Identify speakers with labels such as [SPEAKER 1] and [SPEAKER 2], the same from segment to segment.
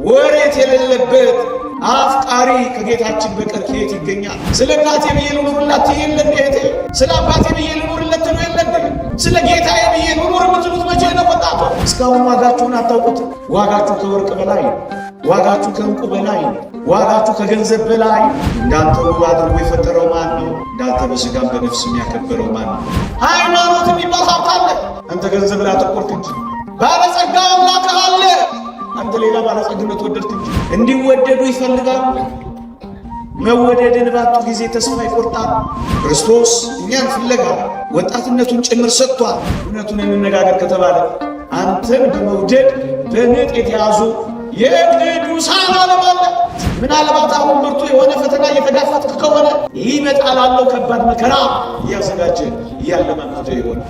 [SPEAKER 1] ወሬት የሌለበት አፍቃሪ ከጌታችን በቀር ከየት ይገኛል? ስለ እናቴ ብዬ ልኑርላት የለን እህቴ፣ ስለ አባቴ ብዬ ልኑርለት ነው የለን፣ ስለ ጌታዬ ብዬ ልኑር የምትሉት መቼ ነው ወጣቱ? እስካሁን ዋጋችሁን አታውቁት። ዋጋችሁ ከወርቅ በላይ፣ ዋጋችሁ ከእንቁ በላይ፣ ዋጋችሁ ከገንዘብ በላይ። እንዳንተ ውብ አድርጎ የፈጠረው ማን ነው? እንዳንተ በሥጋም በነፍስም ያከበረው ማን ነው? ሃይማኖት የሚባል ሀብት አለ፣ አንተ ገንዘብ ላይ አተኮርክ እንጂ። ባለጸጋ አምላክ አለ፣ አንተ ሌላ ባለጸግነት ወደድክ እንጂ። እንዲወደዱ ይፈልጋሉ። መወደድን ባጡ ጊዜ ተስፋ ይቆርጣል። ክርስቶስ እኛን ፍለጋ ወጣትነቱን ጭምር ሰጥቷል። እውነቱን እንነጋገር ከተባለ አንተን በመውደድ በምጥ የተያዙ የቅዱሳን ዓለም አለ። ምናልባት አሁን ብርቱ የሆነ ፈተና እየተጋፈጥክ ከሆነ ሊመጣ ላለው ከባድ መከራ እያዘጋጀ እያለማመደ ይሆን።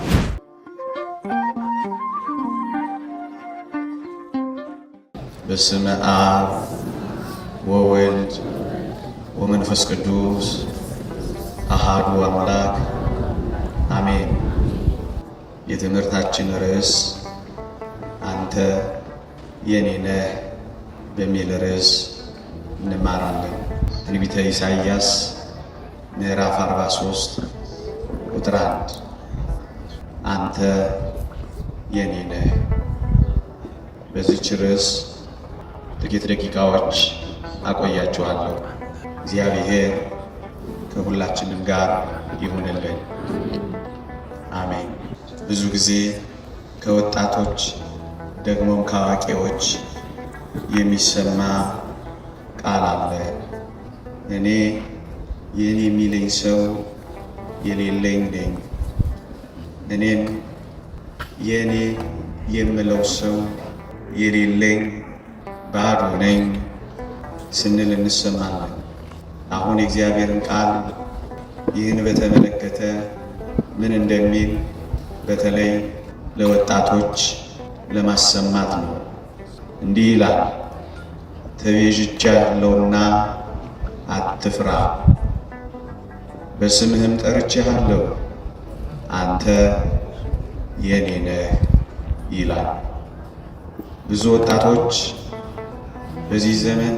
[SPEAKER 1] በስመ አብ ወወልድ ወመንፈስ ቅዱስ አሃዱ አምላክ አሜን። የትምህርታችን ርዕስ አንተ የኔ ነህ በሚል ርዕስ እንማራለን። ትንቢተ ኢሳይያስ ምዕራፍ 43 ቁጥር 1 አንተ የኔ ነህ። በዚህች ርዕስ ጥቂት ደቂቃዎች አቆያችኋለሁ። እግዚአብሔር ከሁላችንም ጋር ይሁንልን፣ አሜን። ብዙ ጊዜ ከወጣቶች ደግሞም ከአዋቂዎች የሚሰማ ቃል አለ። እኔ የኔ የሚለኝ ሰው የሌለኝ ነኝ፣ እኔም የኔ የምለው ሰው የሌለኝ ባዶ ነኝ ስንል እንሰማለን። አሁን የእግዚአብሔርን ቃል ይህን በተመለከተ ምን እንደሚል በተለይ ለወጣቶች ለማሰማት ነው። እንዲህ ይላል፣ ተቤዥቻለሁና አትፍራ፣ በስምህም ጠርቼሃለሁ፣ አንተ የኔ ነህ ይላል። ብዙ ወጣቶች በዚህ ዘመን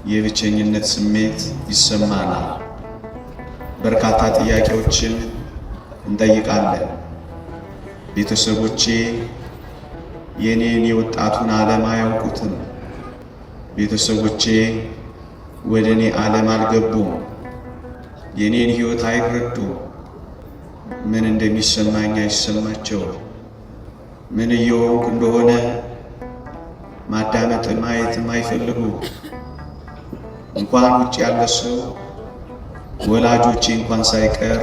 [SPEAKER 1] የብቸኝነት ስሜት ይሰማናል። በርካታ ጥያቄዎችን እንጠይቃለን። ቤተሰቦቼ የኔን የወጣቱን ዓለም አያውቁትም። ቤተሰቦቼ ወደ እኔ ዓለም አልገቡም። የኔን ሕይወት አይረዱም። ምን እንደሚሰማኝ አይሰማቸውም። ምን እየሆንኩ እንደሆነ ማዳመጥን ማየትም አይፈልጉ። እንኳን ውጭ ያለ ሰው ወላጆቼ እንኳን ሳይቀር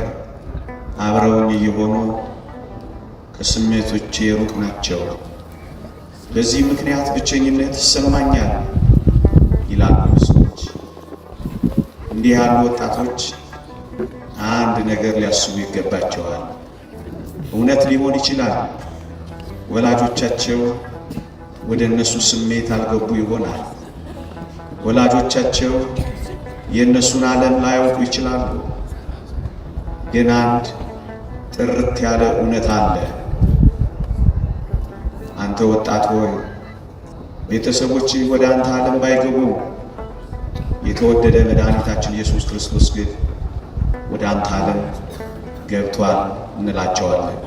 [SPEAKER 1] አብረውኝ እየሆኑ ከስሜቶቼ ሩቅ ናቸው። በዚህ ምክንያት ብቸኝነት ይሰማኛል ይላሉ ሰዎች። እንዲህ ያሉ ወጣቶች አንድ ነገር ሊያስቡ ይገባቸዋል። እውነት ሊሆን ይችላል ወላጆቻቸው ወደ እነሱ ስሜት አልገቡ ይሆናል። ወላጆቻቸው የእነሱን ዓለም ላያውቁ ይችላሉ። ግን አንድ ጥርት ያለ እውነት አለ። አንተ ወጣት ሆይ ቤተሰቦች ወደ አንተ ዓለም ባይገቡ የተወደደ መድኃኒታችን ኢየሱስ ክርስቶስ ግን ወደ አንተ ዓለም ገብቷል እንላቸዋለን።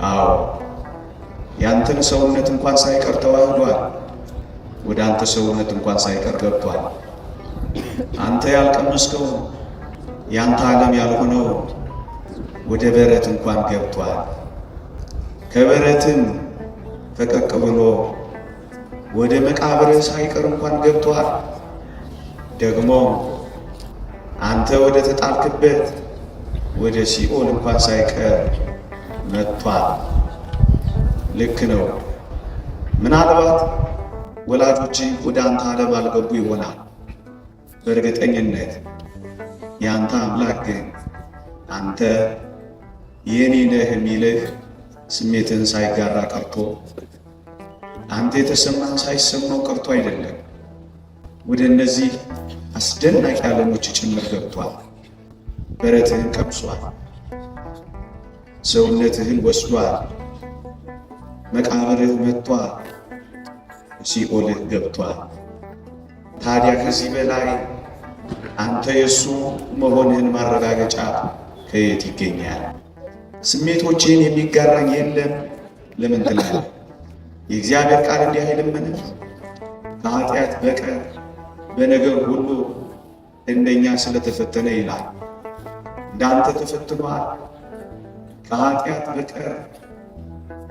[SPEAKER 1] አዎ ያንተን ሰውነት እንኳን ሳይቀር ተዋህዷል። ወደ አንተ ሰውነት እንኳን ሳይቀር ገብቷል። አንተ ያልቀመስከው ያንተ ዓለም ያልሆነው ወደ በረት እንኳን ገብቷል። ከበረትም ፈቀቅ ብሎ ወደ መቃብር ሳይቀር እንኳን ገብቷል። ደግሞ አንተ ወደ ተጣልክበት ወደ ሲኦል እንኳን ሳይቀር መጥቷል። ልክ ነው። ምናልባት ወላጆች ወደ አንተ ዓለም አልገቡ ይሆናል። በእርግጠኝነት የአንተ አምላክ ግን አንተ የኔ ነህ የሚልህ ስሜትን ሳይጋራ ቀርቶ አንተ የተሰማህን ሳይሰማው ቀርቶ አይደለም። ወደ እነዚህ አስደናቂ ዓለሞች ጭምር ገብቷል። በረትህን ቀምሷል። ሰውነትህን ወስዷል። መቃብርህ መጥቷል። ሲኦል ገብቷል። ታዲያ ከዚህ በላይ አንተ የእሱ መሆንህን ማረጋገጫ ከየት ይገኛል? ስሜቶችን የሚጋራኝ የለም ለምን ትላለህ? የእግዚአብሔር ቃል እንዲህ አይልምን? ከኃጢአት በቀር በነገር ሁሉ እንደኛ ስለተፈተነ ይላል። እንዳንተ ተፈትኗል። ከኃጢአት በቀር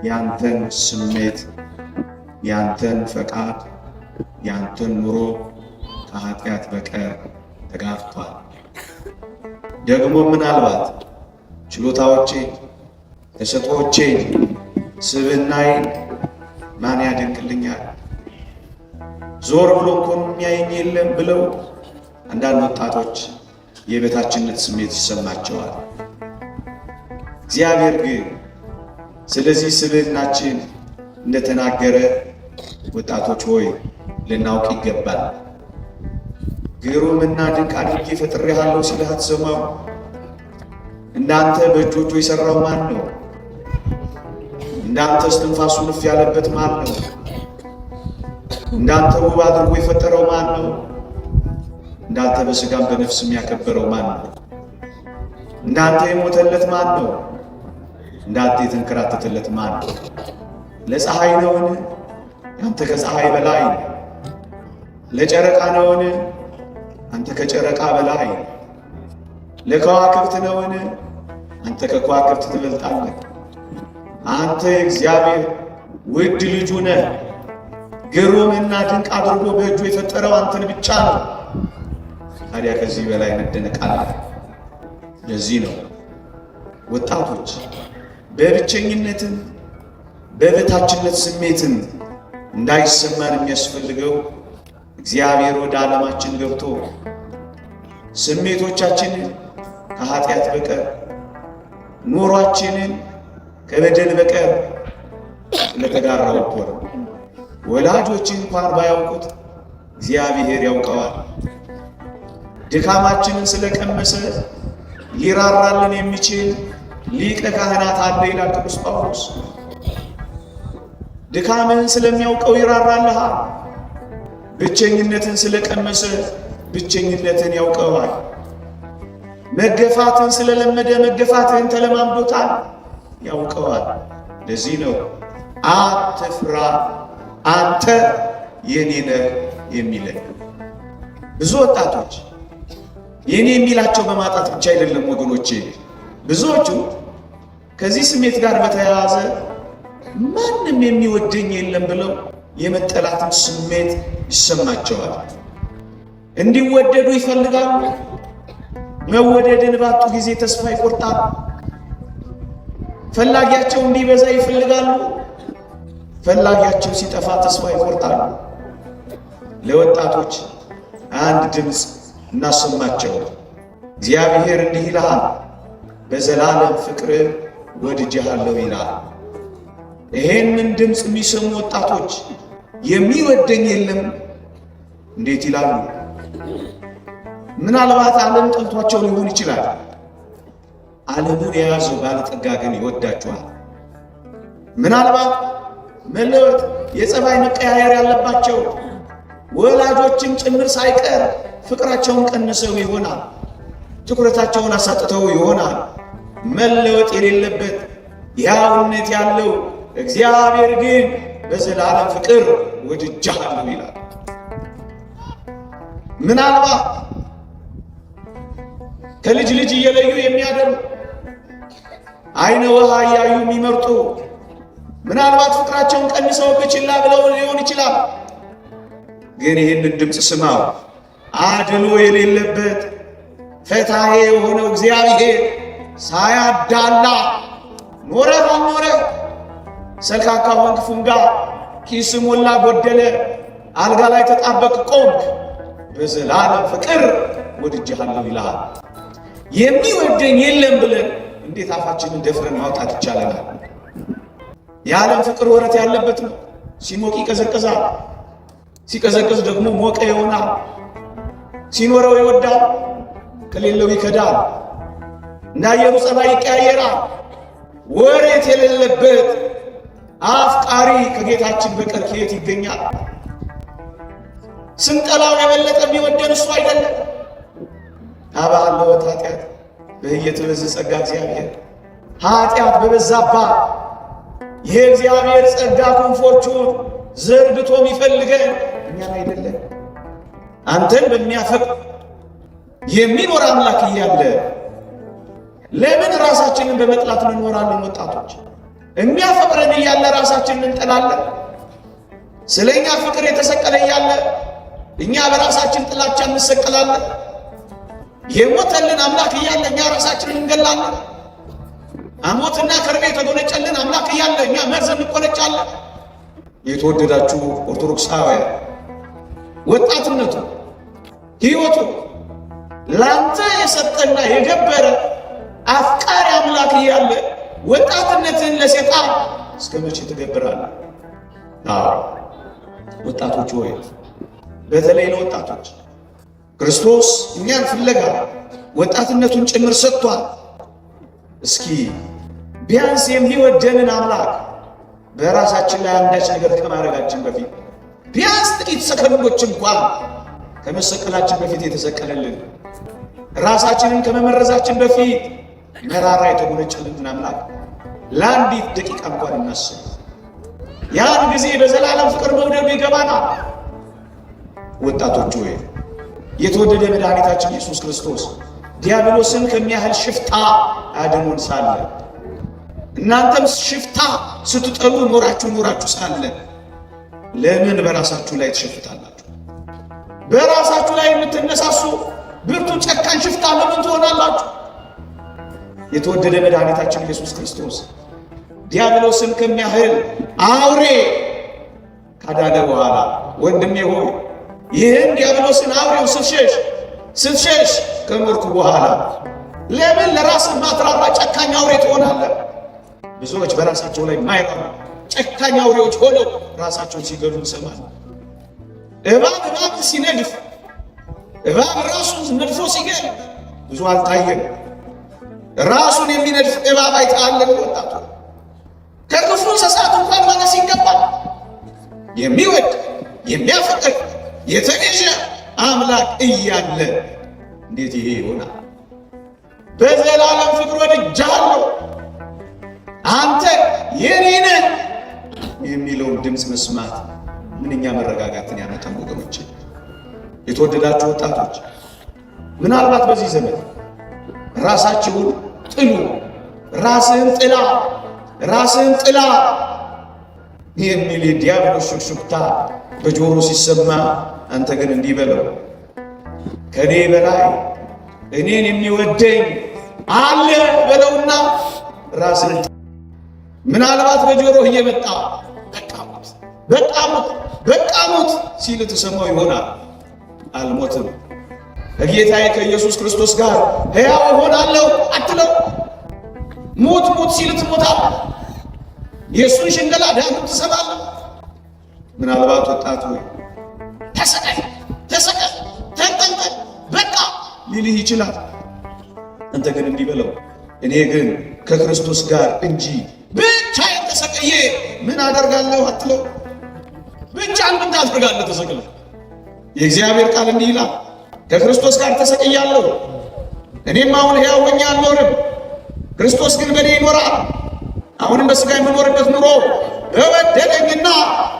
[SPEAKER 1] ያንተን ስሜት፣ ያንተን ፈቃድ፣ ያንተን ኑሮ ከኃጢአት በቀር ተጋፍቷል። ደግሞ ምናልባት ችሎታዎቼ፣ ተሰጥኦቼ፣ ስብዕናዬን ማን ያደንቅልኛል? ዞር ብሎ እንኳን የሚያየኝ የለም ብለው አንዳንድ ወጣቶች የበታችነት ስሜት ይሰማቸዋል። እግዚአብሔር ግን ስለዚህ ስብዕናችን እንደተናገረ ወጣቶች ሆይ ልናውቅ ይገባል። ግሩምና ድንቅ አድርጌ ፈጥሬሃለሁ ሲልህ አትሰማው? እንዳንተ በእጆቹ የሠራው ማን ነው? እንዳንተ እስትንፋሱ ንፍ ያለበት ማን ነው? እንዳንተ ውብ አድርጎ የፈጠረው ማን ነው? እንዳንተ በሥጋም በነፍስም ያከበረው ማን ነው? እንዳንተ የሞተለት ማን ነው? እንዳንተ የተንከራተተለት ማን ነው? ለፀሐይ ነውን? አንተ ከፀሐይ በላይ። ለጨረቃ ነውን? አንተ ከጨረቃ በላይ። ለከዋክብት ነውን? አንተ ከከዋክብት ትበልጣለህ። አንተ የእግዚአብሔር ውድ ልጁ ነህ። ግሩምና ድንቅ አድርጎ በእጁ የፈጠረው አንተን ብቻ ነው። ታዲያ ከዚህ በላይ መደነቅ አለ? ለዚህ ነው ወጣቶች በብቸኝነትን በበታችነት ስሜትን እንዳይሰማን የሚያስፈልገው እግዚአብሔር ወደ ዓለማችን ገብቶ ስሜቶቻችንን ከኃጢአት በቀር ኑሯችንን ከበደል በቀር ስለተጋራው እኮ ነው። ወላጆች እንኳን ባያውቁት እግዚአብሔር ያውቀዋል። ድካማችንን ስለቀመሰ ሊራራልን የሚችል ሊቀ ካህናት አለ ይላል ቅዱስ ጳውሎስ። ድካምህን ስለሚያውቀው ይራራልሃል። ብቸኝነትን ስለቀመሰ ብቸኝነትን ያውቀዋል። መገፋትን ስለለመደ መገፋትህን ተለማምዶታል፣ ያውቀዋል። ለዚህ ነው አትፍራ አንተ የኔ ነህ የሚለን። ብዙ ወጣቶች የኔ የሚላቸው በማጣት ብቻ አይደለም ወገኖቼ፣ ብዙዎቹ ከዚህ ስሜት ጋር በተያያዘ ማንም የሚወደኝ የለም ብለው የመጠላትን ስሜት ይሰማቸዋል። እንዲወደዱ ይፈልጋሉ። መወደድን ባጡ ጊዜ ተስፋ ይቆርጣሉ። ፈላጊያቸው እንዲበዛ ይፈልጋሉ። ፈላጊያቸው ሲጠፋ ተስፋ ይቆርጣሉ። ለወጣቶች አንድ ድምፅ እናሰማቸው። እግዚአብሔር እንዲህ ይልሃል፣ በዘላለም ፍቅር ወድጄሃለሁ ይላል። ይሄንን ድምፅ የሚሰሙ ወጣቶች የሚወደኝ የለም እንዴት ይላሉ? ምናልባት ዓለም ጠልቷቸው ሊሆን ይችላል። ዓለምን የያዘው ባለጠጋ ግን ይወዳቸዋል። ምናልባት መለወጥ የጸባይ መቀያየር ያለባቸው ወላጆችም ጭምር ሳይቀር ፍቅራቸውን ቀንሰው ይሆናል። ትኩረታቸውን አሳጥተው ይሆናል። መለወጥ የሌለበት ያውነት ያለው እግዚአብሔር ግን በዘላለም ፍቅር ወድጄሃለሁ ይላል። ምናልባት ከልጅ ልጅ እየለዩ የሚያደርጉ አይነ ውሃ እያዩ የሚመርጡ ምናልባት ፍቅራቸውን ቀንሰው ችላ ብለው ሊሆን ይችላል። ግን ይህንን ድምፅ ስማው። አድሎ የሌለበት ፈታሄ የሆነው እግዚአብሔር ሳያዳላ ኖረ አልኖረ፣ ሰልካካ ሆንክ ፉንጋ፣ ኪስ ሞላ ጎደለ፣ አልጋ ላይ ተጣበቅ ቆምክ፣ በዘላለም ፍቅር ወድጄሃለሁ ይልሃል። የሚወደኝ የለም ብለን እንዴት አፋችንን ደፍረን ማውጣት ይቻለናል? የዓለም ፍቅር ወረት ያለበት ነው። ሲሞቅ ይቀዘቅዛል፣ ሲቀዘቅዝ ደግሞ ሞቀ ይሆናል። ሲኖረው ይወዳል፣ ከሌለው ይከዳል። እንዳየሩ ጸባይ ይቀያየራል። ወሬት የሌለበት አፍቃሪ ከጌታችን በቀር ከየት ይገኛል? ስንጠላው የበለጠ የሚወደን እሱ አይደለም? አባለወት ኃጢአት በየትበዝ ጸጋ እግዚአብሔር ኃጢአት በበዛባት የእግዚአብሔር ጸጋ ክንፎቹን ዘርግቶ የሚፈልገን እኛን አይደለም? አንተን በሚያፈቅር የሚኖር አምላክ እያለ ለምን ራሳችንን በመጥላት እንኖራለን? ወጣቶች የሚያፈቅረን እያለ ራሳችንን እንጠላለን። ስለኛ ፍቅር የተሰቀለ እያለ እኛ በራሳችን ጥላቻ እንሰቀላለን። የሞተልን አምላክ እያለ እኛ ራሳችንን እንገላለን። አሞትና ከርቤ የተጎነጨልን አምላክ እያለ እኛ መርዝ እንቆነጫለን። የተወደዳችሁ ኦርቶዶክሳውያን ወጣትነቱ ሕይወቱ ላንተ የሰጠና የገበረ አፍቃሪ አምላክ እያለ ወጣትነትን ለሰይጣን እስከ መቼ ትገብራለህ? ወጣቶች ሆይ በተለይ ለወጣቶች ክርስቶስ እኛን ፍለጋ ወጣትነቱን ጭምር ሰጥቷል። እስኪ ቢያንስ የሚወደንን አምላክ በራሳችን ላይ አንዳች ነገር ከማድረጋችን በፊት ቢያንስ ጥቂት ሰከንዶች እንኳን ከመሰቀላችን በፊት የተሰቀለልን ራሳችንን ከመመረዛችን በፊት መራራ የተጎነጨልን አምላክ ለአንዲት ደቂቃ እንኳን እናስብ። ያን ጊዜ በዘላለም ፍቅር መውደዱ ይገባናል። ወጣቶች ሆይ የተወደደ መድኃኒታችን ኢየሱስ ክርስቶስ ዲያብሎስን ከሚያህል ሽፍታ አድኖን ሳለ እናንተም ሽፍታ ስትጠሉ ኖራችሁ ሳለ ለምን በራሳችሁ ላይ ትሸፍታላችሁ? በራሳችሁ ላይ የምትነሳሱ ብርቱ ጨካኝ ሽፍታ ለምን ትሆናላችሁ? የተወደደ መድኃኒታችን ኢየሱስ ክርስቶስ ዲያብሎስን ከሚያህል አውሬ ካዳነ በኋላ ወንድሜ ሆይ ይህን ዲያብሎስን አውሬው ስትሸሽ ከኖርኩ በኋላ ለምን ለራስህ ማትራራ ጨካኝ አውሬ ትሆናለህ? ብዙዎች በራሳቸው ላይ ማይራሩ ጨካኝ አውሬዎች ሆነው ራሳቸውን ሲገሉ እንሰማለን። እባብ ሲነድፍ እባብ ራሱን ነድፎ ሲገል ብዙ አልታየም። ራሱን የሚነድፍ እባብ አይተሃል? ወጣቱ ከክፉ እንስሳት እንኳን ማነስ ይገባል። የሚወድ የሚያፈቅር የተቤዠ አምላክ እያለ እንዴት ይሄ ይሆናል? በዘላለም ፍቅር ወድጄሃለሁ አንተ የኔ ነህ የሚለውን ድምፅ መስማት ምንኛ መረጋጋትን ያመጣል ወገኖች። የተወደዳችሁ ወጣቶች ምናልባት በዚህ ዘመን ራሳችሁን ጥሉ፣ ራስህን ጥላ የሚል የዲያብሎስ ሹክሹክታ በጆሮ ሲሰማ አንተ ግን እንዲህ በለው፣ ከኔ በላይ እኔን የሚወደኝ አለ በለውና ራስህን ምናልባት በጆሮህ እየመጣ በቃ ሞት ሲል ትሰማው ይሆናል። አልሞትም ከጌታዬ ከኢየሱስ ክርስቶስ ጋር ሕያው እሆናለሁ አትለው። ሞት ሲል ትሞታለህ። የእሱን ሽንገላ ዳግም ትሰማለህ። ምናልባት ወጣት ሆይ ተሰቀል ተንጠልጠል በቃ ሊልህ ይችላል። አንተ ግን እንዲህ በለው፣ እኔ ግን ከክርስቶስ ጋር እንጂ ብቻዬን ተሰቅዬ ምን አደርጋለሁ አትለው። ብቻህን ምን ታደርጋለህ ተሰቅለህ? የእግዚአብሔር ቃል እንዲህ ይላል፣ ከክርስቶስ ጋር ተሰቅያለሁ፣ እኔም አሁን ሕያው ሆኜ አልኖርም፣ ክርስቶስ ግን በእኔ ይኖራል። አሁንም በሥጋ የምኖርበት ኑሮ በወደደኝና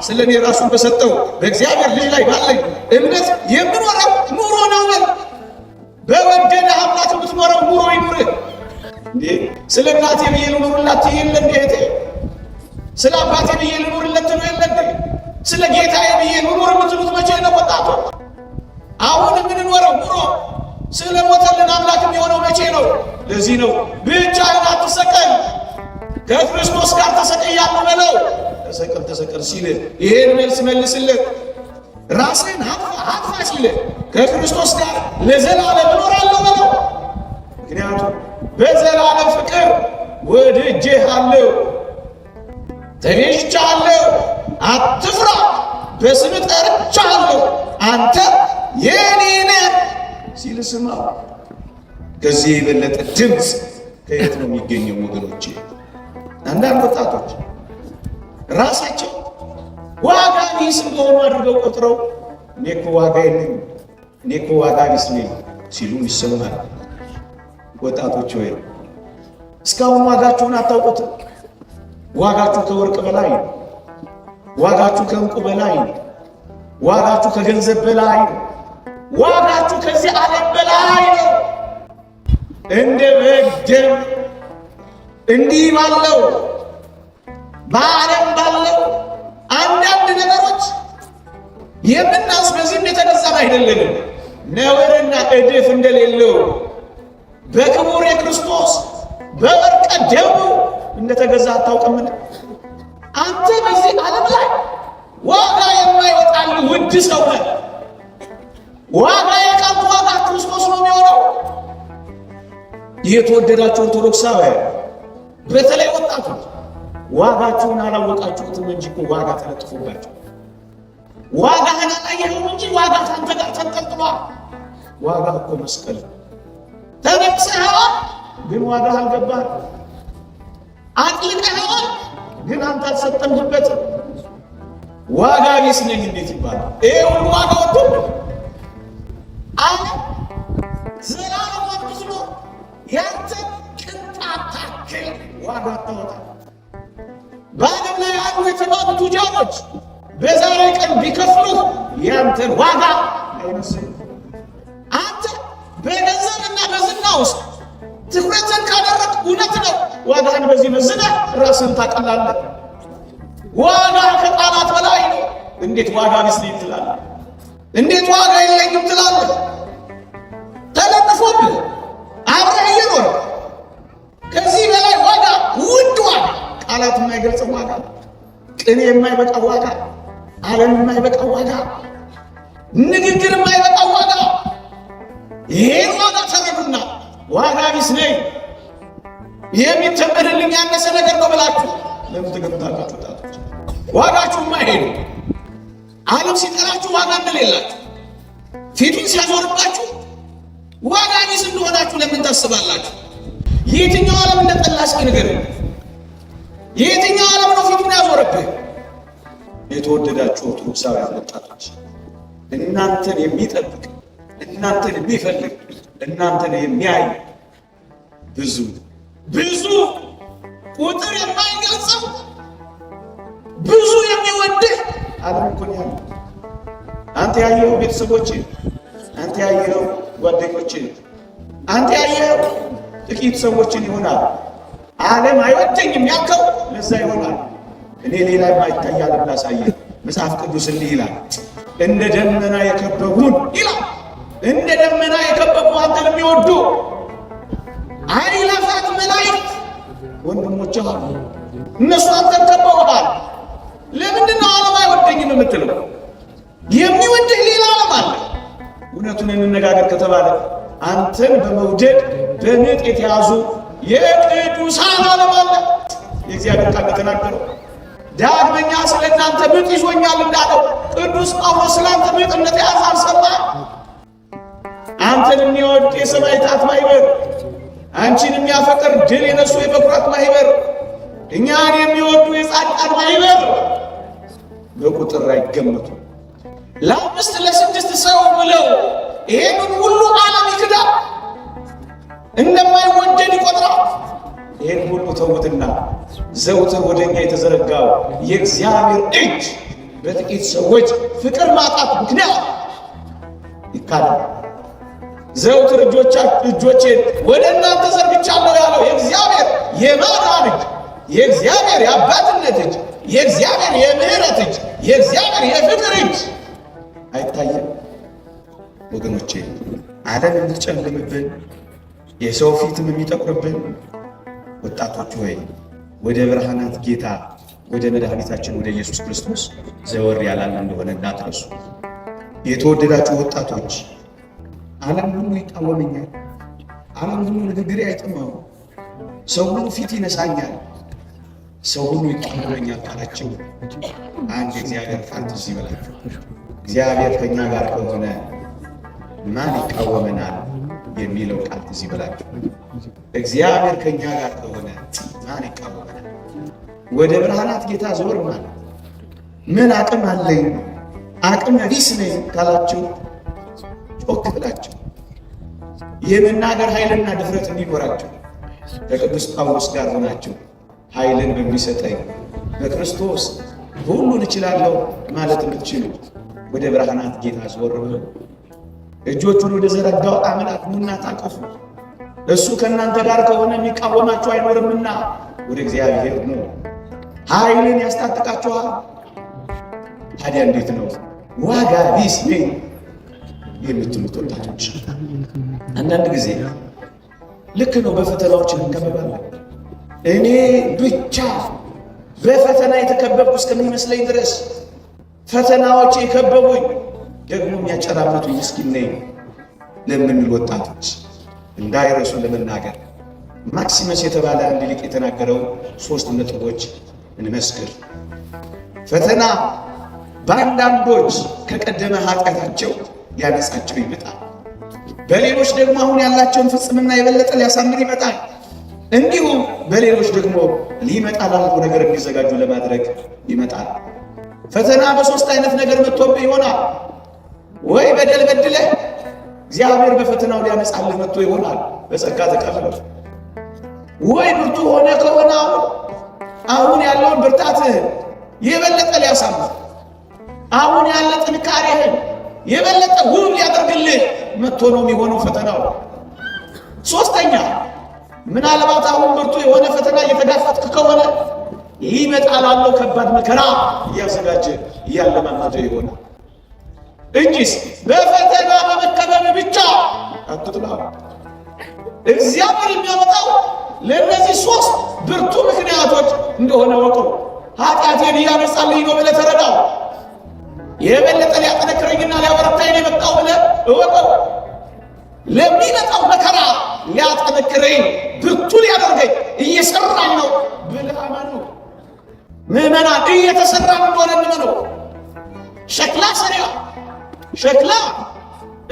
[SPEAKER 1] ስለ እኔ ራሱን በሰጠው በእግዚአብሔር ልጅ ላይ ባለኝ እምነት የምኖረው ኑሮ ነው። በወደደ አምላክ የምትኖረው ኑሮ ይኑርህ። እንዴ ስለ እናቴ ብዬ ልኑርላት የለ እንዴ? ስለ አባቴ ብዬ ልኑርለት ነው የለ እንዴ? ስለ ጌታዬ ብዬ ልኑር የምትሉት መቼ ነው ወጣቶች? አሁን የምንኖረው ኑሮ ስለ ሞተልን አምላክ የሚሆነው መቼ ነው? ለዚህ ነው ብቻህን አትሰቀል፣ ከክርስቶስ ጋር ተሰቅያለሁ በለው። ተሰቀል ሲል ይሄን መልስ መልስለት። ራስህን አጥፋ ሲል ከክርስቶስ ጋር ለዘላለም እኖራለሁ በለው። ምክንያቱም በዘላለም ፍቅር ወድጄሃለሁ፣ ተቤዥቼሃለሁ፣ አትፍራ፣ በስምህ ጠርቼሃለሁ፣ አንተ የኔ ነህ ሲል ስማው። ከዚህ የበለጠ ድምፅ ከየት ነው የሚገኘው ወገኖቼ? አንዳንድ ወጣቶች ራሳቸው ዋጋ ቢስ እንደሆኑ አድርገው ቆጥረው እኔ እኮ ዋጋ የለኝም፣ እኔ እኮ ዋጋ ቢስ ነኝ ሲሉ ይሰማል። ወጣቶች ወይ እስካሁን ዋጋችሁን አታውቁትም። ዋጋችሁ ከወርቅ በላይ ነው። ዋጋችሁ ከእንቁ በላይ ነው። ዋጋችሁ ከገንዘብ በላይ ነው። ዋጋችሁ ከዚህ ዓለም በላይ ነው። እንደ በግ ደም እንዲህ ባለው በዓለም ባለው አንዳንድ ነገሮች የምናስበዝም የተገዛን አይደለንም። ነውርና እድፍ እንደሌለው በክቡር የክርስቶስ በወርቀ ደሙ እንደተገዛ አታውቅምን? አንተ በዚህ ዓለም ላይ ዋጋ የማይወጣልህ ውድ ሰው ነህ። ዋጋ የቀርቶ ዋጋ ክርስቶስ ነው የሚሆነው። የተወደዳችሁ ኦርቶዶክሳውያን በተለይ ወጣቶች ዋጋችሁን አላወቃችሁትም እንጂ እኮ ዋጋ ተለጥፎባችሁ። ዋጋህን አላየኸውም እንጂ ዋጋ ካንተ ጋር ተንጠልጥሏል። ዋጋ እኮ መስቀል ተነቅሰኸዋል፣ ግን ዋጋ አልገባህም። አጥልቀኸዋል፣ ግን አንተ አልሰጠምህበትም። ዋጋ ቢስ ነኝ እንዴት ይባላል? ይሄ ሁሉ ዋጋ ወጥቶብህ አሁን ዘላለም ወጥቶ ያንተ ቅንጣት ታክል ዋጋ አታወጣም። በዓለም ላይ ያሉ የተባሉ ቱጃሮች በዛሬ ቀን ቢከፍሉህ ያንተን ዋጋ አይመስልም። አንተ በገንዘብና በዝና ውስጥ ትኩረትን ካደረግ እውነት ነው ዋጋህን በዚህ መዝነህ ራስን ታቀላለህ። ዋጋ ከቃላት በላይ ነው። እንዴት ዋጋ ቢስ ነኝ ትላለህ? እንዴት ዋጋ የለኝም ትላለህ? ተለጥፎብህ አብረህ እየኖር ከዚህ በላይ ዋጋ ውድ ዋጋ፣ ቃላት የማይገልጸው ዋጋ፣ ቅኔ የማይበቃው ዋጋ፣ ዓለም የማይበቃው ዋጋ፣ ንግግር የማይበቃው ዋጋ። ይሄን ዋጋ ተረዱና ዋጋ ቢስ ነኝ የሚተመንልኝ ያነሰ ነገር ነው ብላችሁ ለምን ትገምታላችሁ? ወጣቶች ዋጋችሁ የማይሄዱ ዓለም ሲጠራችሁ ዋጋ እንደሌላችሁ ፊቱን ሲያዞርባችሁ ዋጋ ቢስ እንደሆናችሁ ለምን ታስባላችሁ? የትኛው ዓለም እንደጠላ እስኪ ንገረኝ። የትኛው ዓለም ነው ፊቱን ያዞረብህ? የተወደዳችሁ ኦርቶዶክሳውያን ወጣቶች እናንተን የሚጠብቅ እናንተን የሚፈልግ እናንተን የሚያይ ብዙ ቁጥር የማይገልጸው ብዙ የሚወድህ ዓለም እኮ ነው ያለው። አንተ ያየኸው ቤተሰቦችን፣ አንተ ያየኸው ጓደኞችን፣ አንተ ያየኸው ጥቂት ሰዎችን ይሆናል። ዓለም አይወደኝም ያልከው ለዛ ይሆናል። እኔ ሌላ የማይታይ ዓለም ላሳየህ። መጽሐፍ ቅዱስ እንዲህ ይላል፣ እንደ ደመና የከበቡን ይላል። እንደ ደመና የከበቡ አንተን የሚወዱ አእላፋት መላእክት ወንድሞች አሉ። እነሱ አንተን ከበውሃል። ለምንድን ነው ዓለም አይወደኝም የምትለው? የሚወድህ ሌላ ዓለም አለ። እውነቱን እንነጋገር ከተባለ አንተን በመውደድ በምጥ የተያዙ የቅዱሳን ዓለም አለ። የእግዚአብሔር ቃል ተናገረው። ዳግመኛ ስለ እናንተ ምጥ ይዞኛል እንዳለው ቅዱስ ጳውሎስ ስለ አንተ ምጥ እንደተያዘ አልሰማህም? አንተን የሚወድ የሰማዕታት ማህበር፣ አንቺን የሚያፈቅር ድል የነሱ የበኩራት ማህበር፣ እኛን የሚወዱ የጻድቃን ማህበር በቁጥር አይገመቱ። ለአምስት ለስድስት ሰው ብለው ይሄንን ሁሉ ዓለም ይክዳል፣ እንደማይወደድ ይቆጥራል። ይሄን ሁሉ ተውትና ዘውትር ወደኛ የተዘረጋው የእግዚአብሔር እጅ በጥቂት ሰዎች ፍቅር ማጣት ምክንያት ይካዳል። ዘውትር እጆቼን ወደ እናንተ ዘርግቻለሁ ያለው የእግዚአብሔር የማዳን እጅ፣ የእግዚአብሔር የአባትነት እጅ፣ የእግዚአብሔር የምህረት እጅ፣ የእግዚአብሔር የፍቅር እጅ አይታየም። ወገኖቼ ዓለም እንድጨልምብን የሰው ፊትም የሚጠቁርብን ወጣቶች ሆይ ወደ ብርሃናት ጌታ ወደ መድኃኒታችን ወደ ኢየሱስ ክርስቶስ ዘወር ያላልን እንደሆነ እንዳትረሱ። የተወደዳችሁ ወጣቶች ዓለም ሁሉ ይቃወመኛል፣ ዓለም ሁሉ ንግግሬ አይጥመው፣ ሰው ሁሉ ፊት ይነሳኛል፣ ሰው ሁሉ ይቃወመኛል ካላቸው አንድ እግዚአብሔር ቃል ትዝ ይበላችሁ። እግዚአብሔር ከእኛ ጋር ከሆነ ማን ይቃወመናል የሚለው ቃል ትዝ ይበላችሁ። እግዚአብሔር ከእኛ ጋር ከሆነ ማን ይቃወመናል? ወደ ብርሃናት ጌታ ዞር ማለት ምን አቅም አለኝ? አቅመ ቢስ ነኝ ካላችሁ ጮክ ብላችሁ የመናገር ኃይልና ድፍረት እንዲኖራችሁ ከቅዱስ ጳውሎስ ጋር ሆናችሁ ኃይልን በሚሰጠኝ በክርስቶስ ሁሉን እችላለሁ ማለት እንድትችሉ ወደ ብርሃናት ጌታ ዞር ብለው እጆቹን ወደ ዘረጋው አምላክ ኑና ታቀፉ። እሱ ከእናንተ ጋር ከሆነ የሚቃወማችሁ አይኖርምና ወደ እግዚአብሔር ነው። ኃይልን ያስታጥቃችኋል። ታዲያ እንዴት ነው ዋጋ ቢስ ነኝ የምትሉት ወጣቶች? አንዳንድ ጊዜ ልክ ነው፣ በፈተናዎች እንከበባለን። እኔ ብቻ በፈተና የተከበብኩ እስከሚመስለኝ ድረስ ፈተናዎች የከበቡኝ ደግሞ የሚያጨራምቱ ምስኪን ነኝ ለምንል ወጣቶች እንዳይረሱ ለመናገር ማክሲመስ የተባለ አንድ ሊቅ የተናገረው 3 ነጥቦች እንመስክር። ፈተና በአንዳንዶች ከቀደመ ኃጢአታቸው ሊያነጻቸው ይመጣል፣ በሌሎች ደግሞ አሁን ያላቸውን ፍጽምና የበለጠ ሊያሳምር ይመጣል። እንዲሁም በሌሎች ደግሞ ሊመጣ ላለው ነገር እንዲዘጋጁ ለማድረግ ይመጣል። ፈተና በ3 አይነት ነገር መጥቶብህ ይሆናል። ወይ በደል በድለህ እግዚአብሔር በፈተናው ሊያነጻልህ መጥቶ ይሆናል፣ በጸጋ ተቀበለው። ወይ ብርቱ ሆነ ከሆነ አሁን ያለውን ብርታትህን የበለጠ ሊያሳምር፣ አሁን ያለ ጥንካሬህን የበለጠ ውብ ሊያደርግልህ መጥቶ ነው የሚሆነው ፈተናው። 3ኛ ምናልባት አሁን ብርቱ የሆነ ፈተና እየተጋፈጥክ ከሆነ ሊመጣ ላለው ከባድ መከራ እያዘጋጀ እያለማመደ ይሆናል እንጂስ በፈተና በመከበብ ብቻ አትጥላ። እግዚአብሔር የሚያመጣው ለእነዚህ 3 ብርቱ ምክንያቶች እንደሆነ ወቀው። ኃጢአቴን እያነጻልኝ ነው ብለህ ተረዳው። የበለጠ ሊያጠነክረኝና ሊያበረታኝ ነው የመጣው ብለህ እወቀው። ለሚመጣው መከራ ሊያጠነክረኝ ብርቱ ሊያደርገኝ እየሰራኝ ነው ብለህ አመነው። ምዕመናን እየተሰራን እንደሆነ እንመነው። ሸክላ ሰሪያ ሸክላ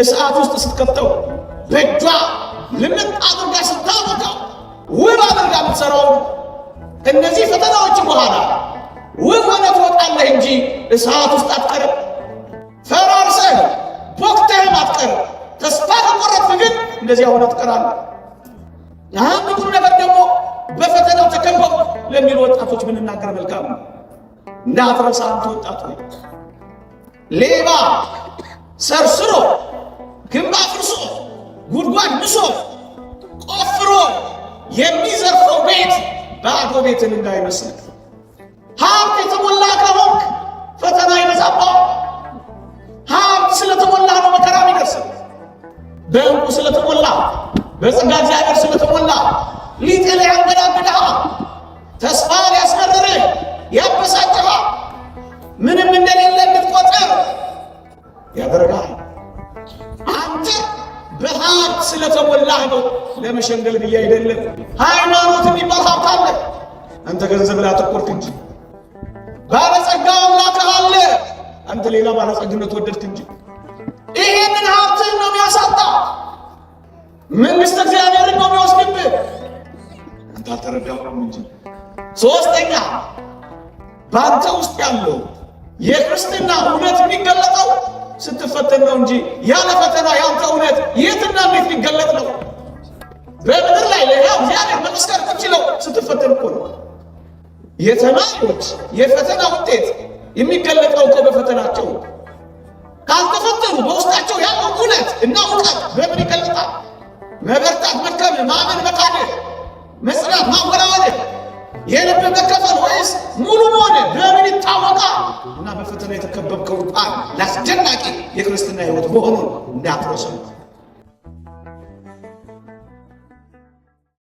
[SPEAKER 1] እሳት ውስጥ ስትከተው በእጇ ልምጥ አድርጋ ስታቦካው ውብ አድርጋ የምትሰራው እነዚህ ፈተናዎች በኋላ ውብ ሆነ ትወጣለህ እንጂ እሳት ውስጥ አትቀርም። ፈራርሰህ ቦክተህም አትቀርም። ተስፋ ከቆረጥክ ግን እንደዚያ ሆነ ትቀራለህ። አንድ ቁም ነገር ደግሞ በፈተናው ተከበው ለሚሉ ወጣቶች ምንናገር መልካም ነው። እንዳትረሳ አንተ ወጣት ሆይ፣ ሌባ ሰርስሮ ግንብ አፍርሶ ጉድጓድ ምሶ ቆፍሮ የሚዘርፈው ቤት ባዶ ቤትን እንዳይመስል። ሀብት የተሞላ ከሆንክ ፈተና ይበዛብሃል። ሀብት ስለተሞላ ነው መከራ የሚደርስህ። በእንቁ ስለተሞላ፣ በጸጋ እግዚአብሔር ስለተሞላ ሊጥልህ ያንገዳግድሃል። ተስፋ ሊያስመርርህ ያበሳጭሃል። ምንም እንደሌለ እንድትቆጥር ያደርጋል። አንተ በሀብት ስለተሞላህ ነው። ለመሸንገል ብዬ አይደለም። ሃይማኖት የሚባል ሀብት አለ። አንተ ገንዘብ ላይ አተኮርክ እንጂ። ባለጸጋ አምላክህ አለ። አንተ ሌላ ባለጸግነት ወደድክ እንጂ። ይሄንን ሀብትህን ነው የሚያሳጣ። መንግሥተ እግዚአብሔርን ነው የሚወስድብህ። አንተ አልተረዳኸውም እንጂ። 3ኛ በአንተ ውስጥ ያለው የክርስትና እውነት የሚገለጠው ስትፈተን ነው እንጂ ያለ ፈተና ያንተ እውነት የትና እንዴት ሊገለጥ ነው? በምድር ላይ ለያው እግዚአብሔር መመስከር ትችለው ስትፈተን እኮ ነው። የተማሪዎች የፈተና ውጤት የሚገለጠው እኮ በፈተናቸው። ካልተፈተኑ በውስጣቸው ያለው እውነት እና እውቀት በምን ይገለጣል? መበርታት፣ መድከም፣ ማመን፣ መካድ፣ መጽናት፣ ማወላወል፣ የልብ መከፈል ወይስ ሙሉ መሆን በምን ይታወቃል? እና በፈተና የተከበብከው ቃል ለአስደናቂ የክርስትና ሕይወት መሆኑን እንዳትረሱ።